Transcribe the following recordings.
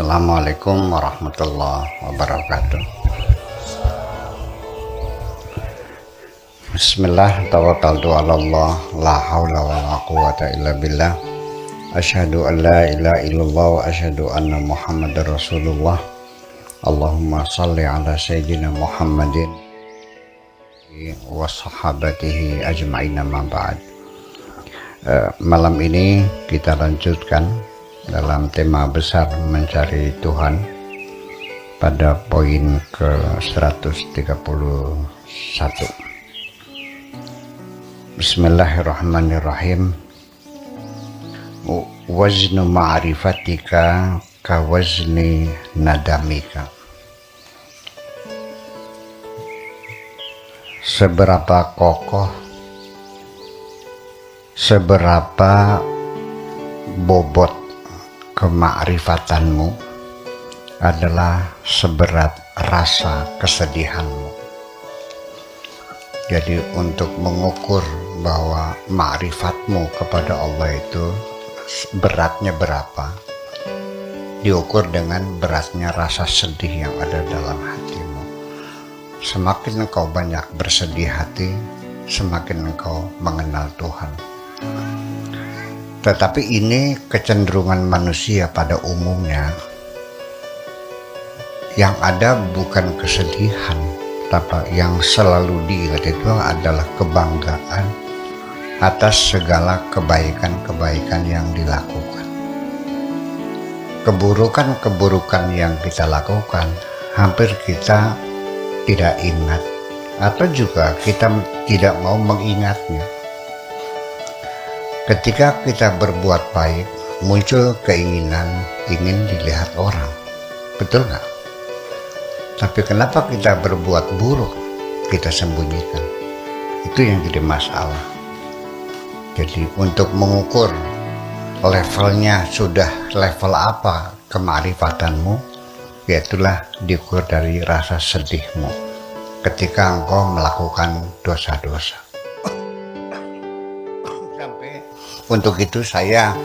Assalamualaikum warahmatullahi wabarakatuh. Bismillah, tawakkaltu ala Allah, la haula wala quwata illa billah. Asyhadu an la ilaha illallah wa asyhadu anna Muhammadar Rasulullah. Allahumma shalli ala sayyidina Muhammadin wa sahabatihi ajma'in, amma ba'd. Malam ini kita lanjutkan dalam tema besar mencari Tuhan pada poin ke 131. Bismillahirrahmanirrahim. Waznu ma'rifatika ka wazni nadamika. Seberapa kokoh, seberapa bobot kemakrifatanmu adalah seberat rasa kesedihanmu. Jadi untuk mengukur bahwa makrifatmu kepada Allah itu beratnya berapa, diukur dengan beratnya rasa sedih yang ada dalam hatimu. Semakin engkau banyak bersedih hati, semakin engkau mengenal Tuhan. Tetapi ini kecenderungan manusia pada umumnya. Yang ada bukan kesedihan, tapi yang selalu diingat itu adalah kebanggaan atas segala kebaikan-kebaikan yang dilakukan. Keburukan-keburukan yang kita lakukan hampir kita tidak ingat, atau juga kita tidak mau mengingatnya. Ketika kita berbuat baik, muncul keinginan ingin dilihat orang. Betul nggak? Tapi kenapa kita berbuat buruk, kita sembunyikan? Itu yang jadi masalah. Jadi untuk mengukur levelnya sudah level apa kemakrifatanmu, yaitulah diukur dari rasa sedihmu ketika engkau melakukan dosa-dosa. Untuk itu saya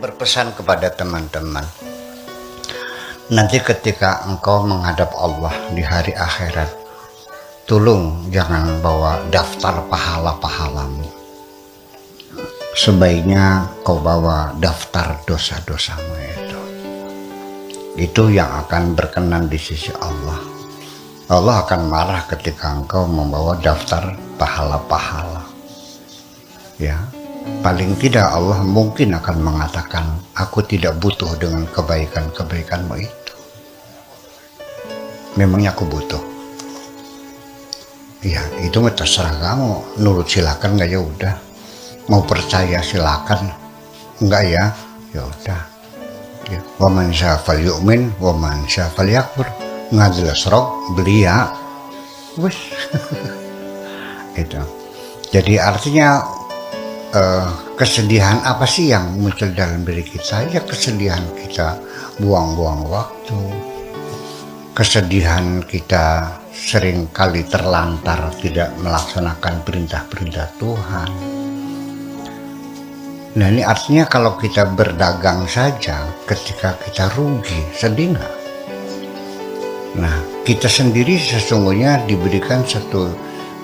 berpesan kepada teman-teman, nanti ketika engkau menghadap Allah di hari akhirat, tolong jangan bawa daftar pahala-pahalamu. Sebaiknya kau bawa daftar dosa-dosamu itu. Itu yang akan berkenan di sisi Allah. Allah akan marah ketika engkau membawa daftar pahala-pahala. Ya, paling tidak Allah mungkin akan mengatakan, aku tidak butuh dengan kebaikan-kebaikanmu itu. Memangnya aku butuh? Ya, itu terserah kamu. Nurut silakan, nggak ya udah. Mau percaya silakan, enggak ya, ya udah. Ya. Wa man syaa falyu'min wa man syaa falyakfur. Ngadil serok beli ya. Wes. Itu. Jadi artinya kesedihan apa sih yang muncul dalam diri kita? Ya kesedihan kita buang-buang waktu, kesedihan kita sering kali terlantar tidak melaksanakan perintah-perintah Tuhan. Nah ini artinya kalau kita berdagang saja ketika kita rugi, sedih nggak? Nah kita sendiri sesungguhnya diberikan satu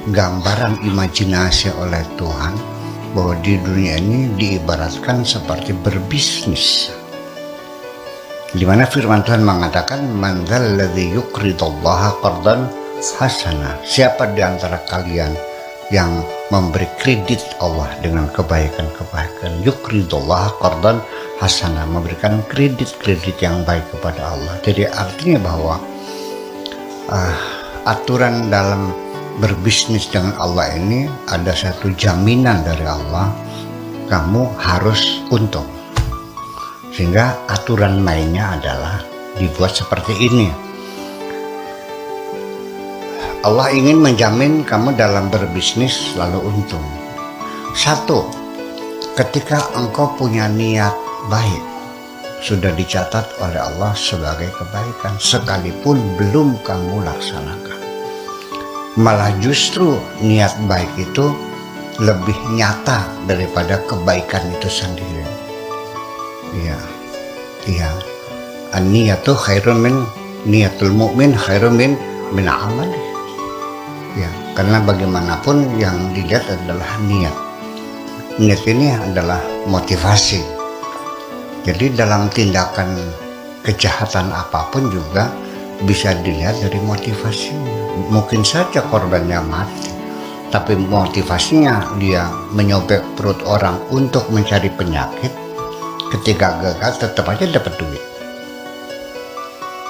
gambaran imajinasi oleh Tuhan bahwa di dunia ini diibaratkan seperti berbisnis, di mana firman Tuhan mengatakan, man dzalladzi yuqridullaha qardan hasana. Siapa di antara kalian yang memberi kredit Allah dengan kebaikan-kebaikan? Yuqridullaha qardan hasana, memberikan kredit-kredit yang baik kepada Allah. Jadi artinya bahwa aturan dalam berbisnis dengan Allah ini ada satu jaminan dari Allah, kamu harus untung. Sehingga aturan mainnya adalah dibuat seperti ini. Allah ingin menjamin kamu dalam berbisnis lalu untung. Satu, ketika engkau punya niat baik, sudah dicatat oleh Allah sebagai kebaikan sekalipun belum kamu laksanakan. Malah justru niat baik itu lebih nyata daripada kebaikan itu sendiri. Iya. Ya, an-niyatu khairun min niyatul mu'min khairun min amali. Ya, karena bagaimanapun yang dilihat adalah niat. Niat ini adalah motivasi. Jadi dalam tindakan kejahatan apapun juga bisa dilihat dari motivasinya. Mungkin saja korbannya mati, tapi motivasinya dia menyobek perut orang untuk mencari penyakit. Ketika gagal tetap aja dapat duit.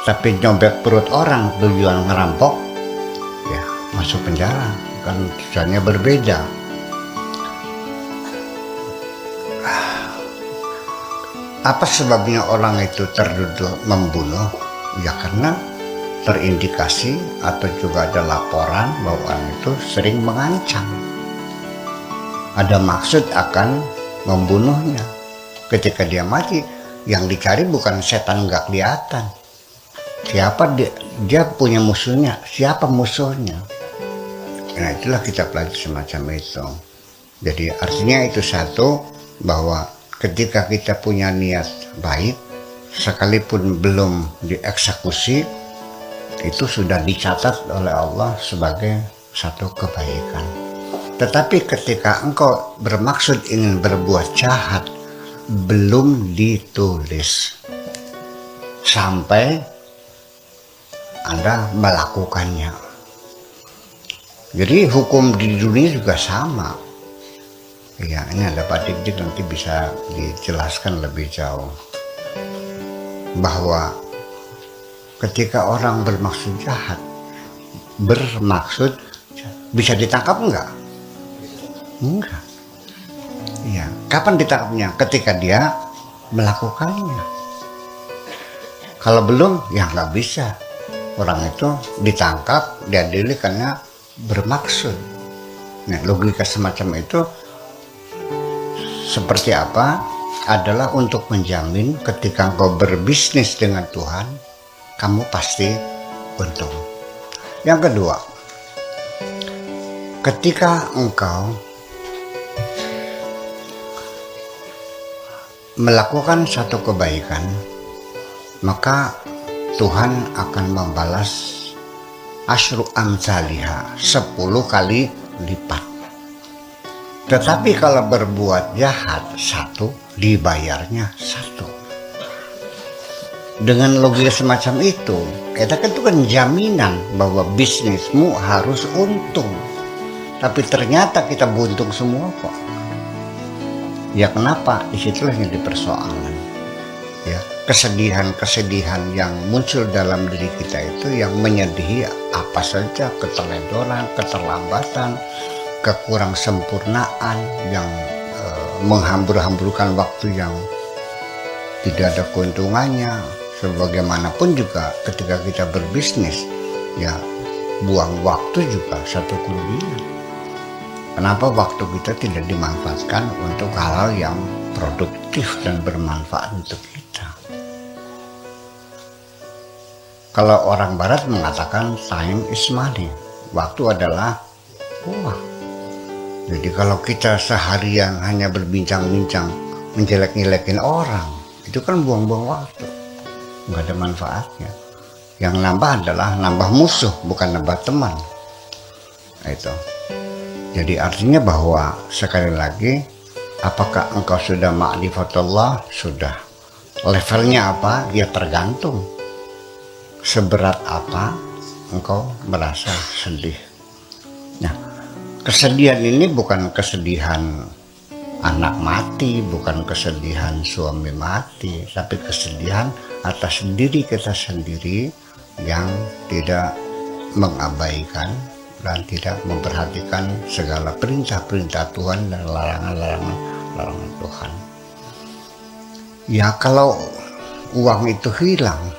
Tapi nyobek perut orang tujuan ngerampok, ya masuk penjara, kan tujuannya berbeda. Apa sebabnya orang itu tertuduh membunuh? Ya karena terindikasi atau juga ada laporan bahwa orang itu sering mengancam, ada maksud akan membunuhnya. Ketika dia mati, yang dicari bukan setan nggak kelihatan. Siapa dia punya musuhnya, siapa musuhnya. Nah itulah kita pelajari semacam itu. Jadi artinya itu satu, bahwa ketika kita punya niat baik, sekalipun belum dieksekusi, itu sudah dicatat oleh Allah sebagai satu kebaikan. Tetapi ketika engkau bermaksud ingin berbuat jahat, belum ditulis sampai Anda melakukannya. Jadi hukum di dunia juga sama. Ya, ini ada Pak Dik nanti bisa dijelaskan lebih jauh bahwa ketika orang bermaksud jahat, bisa ditangkap enggak? Enggak. Ya, kapan ditangkapnya? Ketika dia melakukannya. Kalau belum, ya nggak bisa. Orang itu ditangkap, diadili karena bermaksud. Nah, logika semacam itu seperti apa? Adalah untuk menjamin ketika engkau berbisnis dengan Tuhan, kamu pasti untung. Yang kedua, ketika engkau melakukan satu kebaikan, maka Tuhan akan membalas asyru amsalihha, 10 kali lipat. Tetapi kalau berbuat jahat 1, dibayarnya 1. Dengan logika semacam itu, kita kan itu kan jaminan bahwa bisnismu harus untung. Tapi ternyata kita buntung semua kok. Ya kenapa? Disitulah yang dipersoalan. Ya, kesedihan-kesedihan yang muncul dalam diri kita itu yang menyedihi apa saja, keteledoran, keterlambatan, kekurang sempurnaan yang menghambur-hamburkan waktu yang tidak ada keuntungannya. Sebagaimanapun juga ketika kita berbisnis, ya buang waktu juga satu kerugian. Kenapa waktu kita tidak dimanfaatkan untuk hal-hal yang produktif dan bermanfaat untuk kita? Kalau orang barat mengatakan time is money, waktu adalah uang. Jadi kalau kita seharian hanya berbincang-bincang, menjelek-jelekin orang, itu kan buang-buang waktu, nggak ada manfaatnya. Yang nambah adalah nambah musuh, bukan nambah teman. Nah, itu. Jadi artinya bahwa sekali lagi, apakah engkau sudah ma'rifatullah? Sudah. Levelnya apa? Ya tergantung. Seberat apa engkau merasa sedih. Nah, kesedihan ini bukan kesedihan anak mati, bukan kesedihan suami mati, tapi kesedihan atas diri kita sendiri yang tidak mengabaikan dan tidak memperhatikan segala perintah-perintah Tuhan dan larangan-larangan Tuhan. Ya kalau uang itu hilang,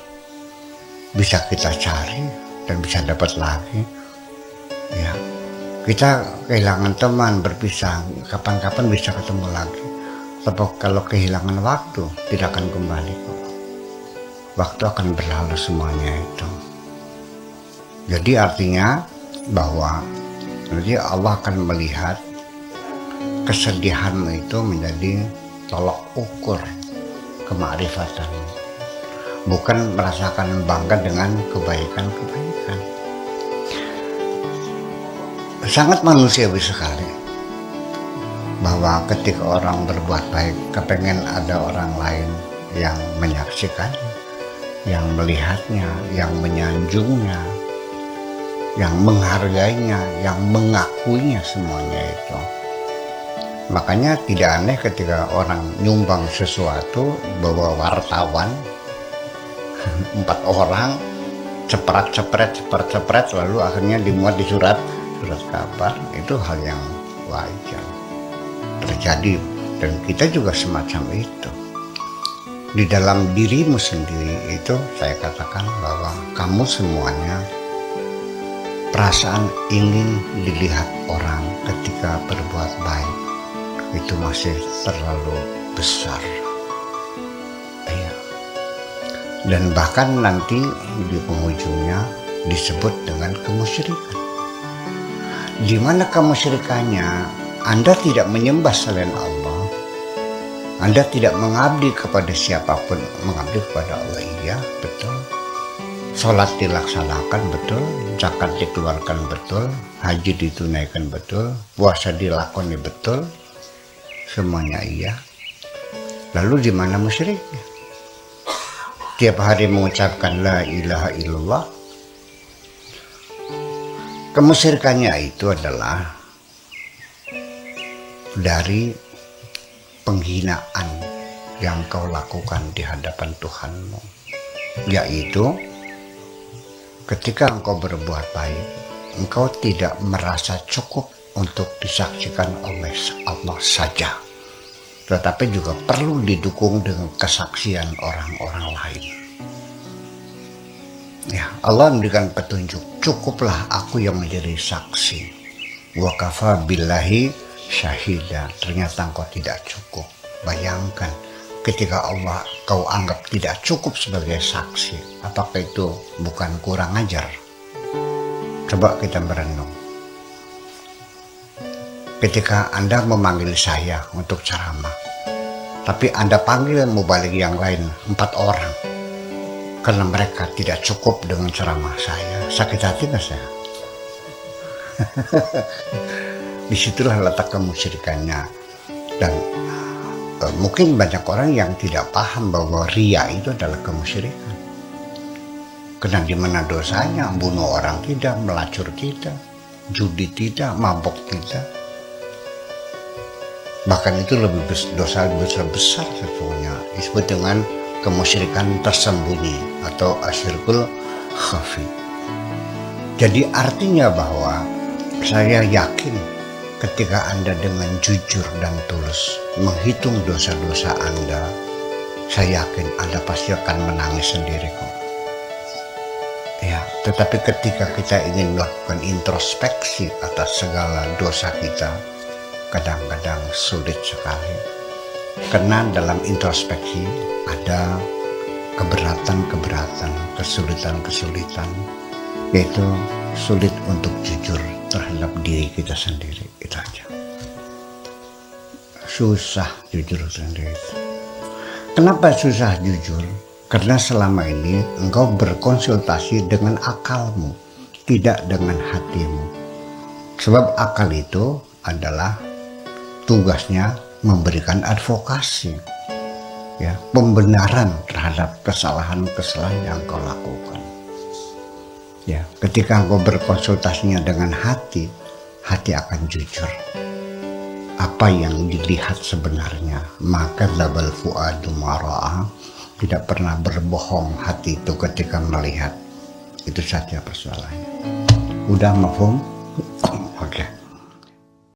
bisa kita cari dan bisa dapat lagi. Ya, kita kehilangan teman, berpisah, kapan-kapan bisa ketemu lagi. Tapi kalau kehilangan waktu, tidak akan kembali kok. Waktu akan berlalu semuanya itu. Jadi artinya bahwa nanti Allah akan melihat kesedihanmu itu menjadi tolok ukur kemakrifatan. bukan merasakan bangga dengan kebaikan-kebaikan. Sangat manusiawi sekali bahwa ketika orang berbuat baik, kepengen ada orang lain yang menyaksikannya, yang melihatnya, yang menyanjungnya, yang menghargainya, yang mengakuinya, semuanya itu. Makanya tidak aneh ketika orang nyumbang sesuatu bawa wartawan 4 orang cepret lalu akhirnya dimuat di surat kabar. Itu hal yang wajar terjadi, dan kita juga semacam itu. Di dalam dirimu sendiri itu saya katakan bahwa kamu semuanya perasaan ingin dilihat orang ketika berbuat baik itu masih terlalu besar. Iya. Dan bahkan nanti di penghujungnya disebut dengan kemusyrikan. Di mana kemusyrikannya? Anda tidak menyembah selain Allah. Anda tidak mengabdi kepada siapapun, mengabdi kepada Allah. Iya, betul. Sholat dilaksanakan betul, zakat dikeluarkan betul, haji ditunaikan betul, puasa dilakoni betul. Semuanya iya. Lalu di mana musyriknya? Tiap hari mengucapkan la ilaha illallah. Kemusyrikannya itu adalah dari penghinaan yang kau lakukan di hadapan Tuhanmu, yaitu ketika engkau berbuat baik, engkau tidak merasa cukup untuk disaksikan oleh Allah saja, tetapi juga perlu didukung dengan kesaksian orang-orang lain. Ya, Allah memberikan petunjuk, cukuplah aku yang menjadi saksi. Wa kafa billahi syahida. Ternyata engkau tidak cukup. Bayangkan ketika Allah kau anggap tidak cukup sebagai saksi, apakah itu bukan kurang ajar? Coba kita berenung. Ketika Anda memanggil saya untuk ceramah, tapi Anda panggil mubalik yang lain 4 orang karena mereka tidak cukup dengan ceramah saya, sakit hati nggak saya? Disitulah letak kemusyrikannya. Dan mungkin banyak orang yang tidak paham bahwa riya itu adalah kemusyrikan. Karena di mana dosanya? Bunuh orang tidak, melacur tidak, judi tidak, mabok tidak. Bahkan itu lebih dosa besar sesungguhnya, disebut dengan kemusyrikan tersembunyi atau asyirkul khafi. Jadi artinya bahwa saya yakin ketika Anda dengan jujur dan tulus menghitung dosa-dosa Anda, saya yakin Anda pasti akan menangis sendiri kok. Ya, tetapi ketika kita ingin melakukan introspeksi atas segala dosa kita, kadang-kadang sulit sekali. Karena dalam introspeksi ada keberatan-keberatan, kesulitan-kesulitan, yaitu sulit untuk jujur terhadap diri kita sendiri. Itu aja. Susah jujur sendiri. Kenapa susah jujur? Karena selama ini engkau berkonsultasi dengan akalmu, tidak dengan hatimu. Sebab akal itu adalah tugasnya memberikan advokasi, ya, pembenaran terhadap kesalahan-kesalahan yang kau lakukan. Ya, ketika engkau berkonsultasinya dengan hati, hati akan jujur. Apa yang dilihat sebenarnya, maka labal fuadu mara'a, tidak pernah berbohong hati itu ketika melihat. Itu saja persoalannya. Udah mafhum?